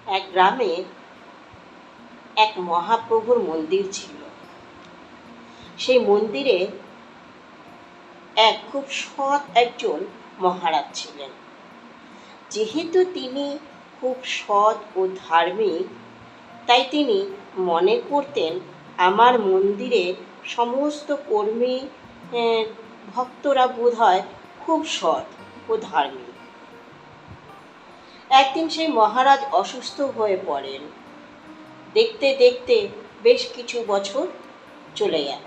এক গ্রামে এক মহাপ্রভুর মন্দির ছিল। সেই মন্দিরে খুব সৎ একজন মহারাজ ছিলেন। যেহেতু তিনি খুব সৎ ও ধার্মিক, তাই তিনি মনে করতেন আমার মন্দিরে সমস্ত কর্মী ভক্তরা বোধহয় খুব সৎ ও ধার্মিক। একদিন সেই মহারাজ অসুস্থ হয়ে পড়েন। দেখতে দেখতে বেশ কিছু বছর চলে গেল।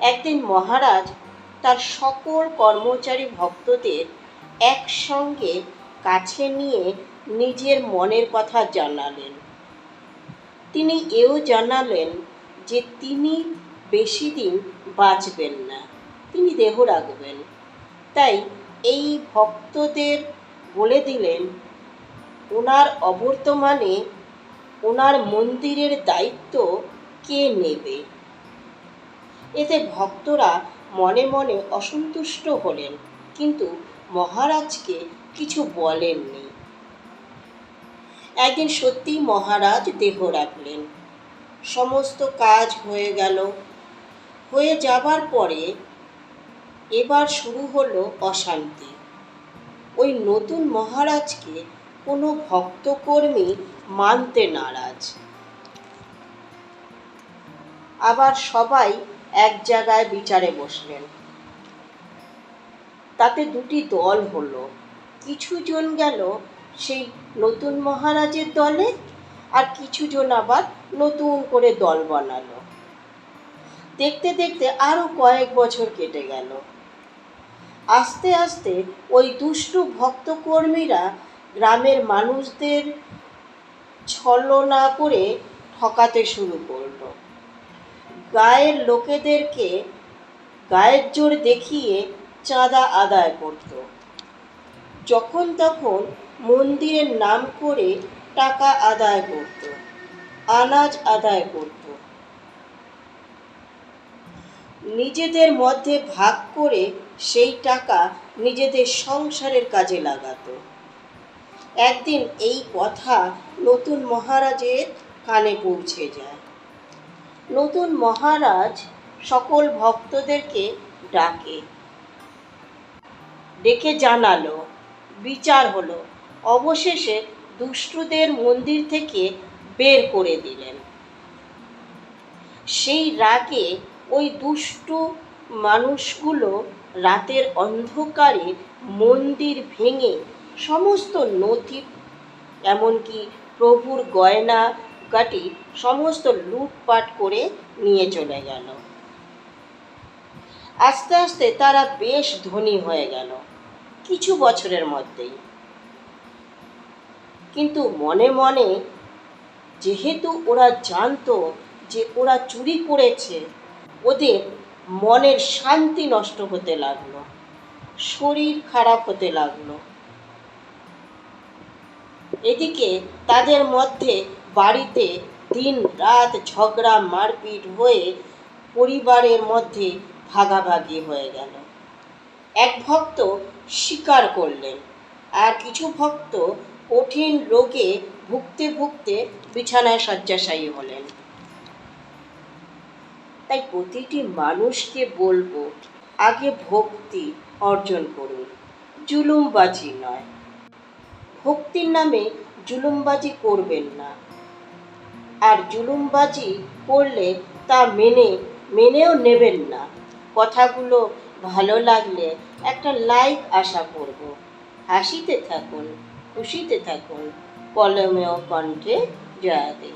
একদিন মহারাজ তার সকল কর্মচারী ভক্তদের একসঙ্গে কাছে নিয়ে নিজের মনের কথা জানালেন। তিনি এও জানালেন যে তিনি বেশি দিন বাঁচবেন না, তিনি দেহ রাখবেন। তাই এই ভক্তদের বলে দিলেন ওনার অবর্তমানে ওনার মন্দিরের দায়িত্ব কে নেবে। এতে ভক্তরা মনে মনে অসন্তুষ্ট হলেন, কিন্তু মহারাজকে কিছু বলেননি। একদিন সত্যি মহারাজ দেহ রাখলেন। সমস্ত কাজ হয়ে গেল। হয়ে যাবার পরে এবার শুরু হলো অশান্তি। ওই নতুন মহারাজকে কোনো ভক্তকর্মী মানতে নারাজ। আবার সবাই এক জায়গায় বিচারে বসলেন। তাতে দুটি দল হলো। কিছু জন গেল সেই নতুন মহারাজের দলে, আর কিছু জন আবার নতুন করে দল বানালো। দেখতে দেখতে আরো কয়েক বছর কেটে গেল। আস্তে আস্তে ওই দুষ্টু ভক্তকর্মীরা গ্রামের মানুষদের ছলনা করে ঠকাতে শুরু করলো। গায়ের লোকেদেরকে গায়ের জোর দেখিয়ে চাঁদা আদায় করত। যখন তখন মন্দিরের নাম করে টাকা আদায় করত, আনাজ আদায় করত। নিজেদের মধ্যে ভাগ করে সেই টাকা নিজেদের সংসারের কাজে লাগাতো। একদিন এই কথা নতুন মহারাজের কানে পৌঁছে যায়। নতুন মহারাজ সকল ভক্তদেরকে ডেকে জানালো, বিচার হলো। অবশেষে দুষ্টদের মন্দির থেকে বের করে দিলেন। সেই রাগে ওই দুষ্টু মানুষগুলো রাতের অন্ধকারে মন্দির ভেঙে সমস্ত নথি, এমনকি প্রভুর গয়না গাটি সমস্ত লুটপাট করে নিয়ে চলে গেল। আস্তে আস্তে তারা বেশ ধনী হয়ে গেল কিছু বছরের মধ্যেই। কিন্তু মনে মনে যেহেতু ওরা জানতো যে ওরা চুরি করেছে, ওদের মনের শান্তি নষ্ট হতে লাগলো, শরীর খারাপ হতে লাগলো। এদিকে তাদের মধ্যে বাড়িতে দিন রাত ঝগড়া মারপিট হয়ে পরিবারের মধ্যে ভাগাভাগি হয়ে গেল। এক ভক্ত স্বীকার করলেন, আর কিছু ভক্ত কঠিন রোগে ভুগতে ভুগতে বিছানায় শয্যাশায়ী হলেন। তাই প্রতিটি মানুষকে বলবো, আগে ভক্তি অর্জন করুন, জুলুমবাজি নয়। ভক্তির নামে জুলুমবাজি করবেন না। আর জুলুমবাজি করলে তা মেনেও নেবেন না। কথাগুলো ভালো লাগলে একটা লাইক আশা করব। হাসিতে থাকুন, খুশিতে থাকুন। কলমেও কণ্ঠে জয়াদে।